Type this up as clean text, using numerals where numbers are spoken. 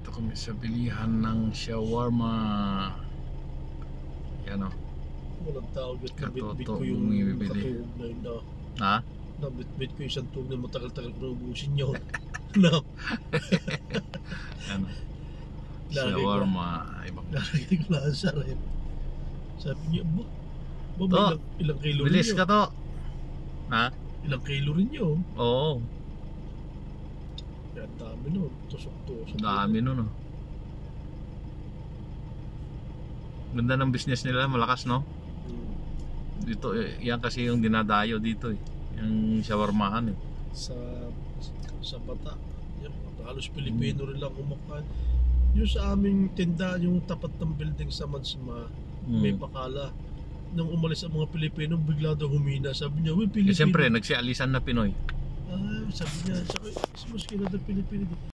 Dito kami sa bilihan ng shawarma. Yan o. Walang tao dito. Nabitbit Katoto ko yung bumibili. katuog na yun na. Ha? Nabitbit ko yung isang tuog na matagal-tagal ko na ubusin yun. No. Ano? Lagi ko. Shawarma. Ibang Nakakita ko lang sa rin. Sabi niya, ba To, ilang kilo rin bilis yun? ka to. Ha? Ilang kilo rin yun? Oo. Kaya dami nun. Tusok-tusok. Dami nun, oh. Ganda ng business nila, malakas, no? Dito, yan kasi yung dinadayo dito, eh. Yung shawarmahan, eh. Sa bata. Yan, halos Pilipino rin lang kumakain. Yung sa aming tinda, yung tapat ng building sa Mansma, may pakala. Nung umalis ang mga Pilipino, bigla daw humina. Sabi niya, uy, Pilipino. Siyempre, nagsialisan na Pinoy. Sabi niya, maski na daw Pilipino.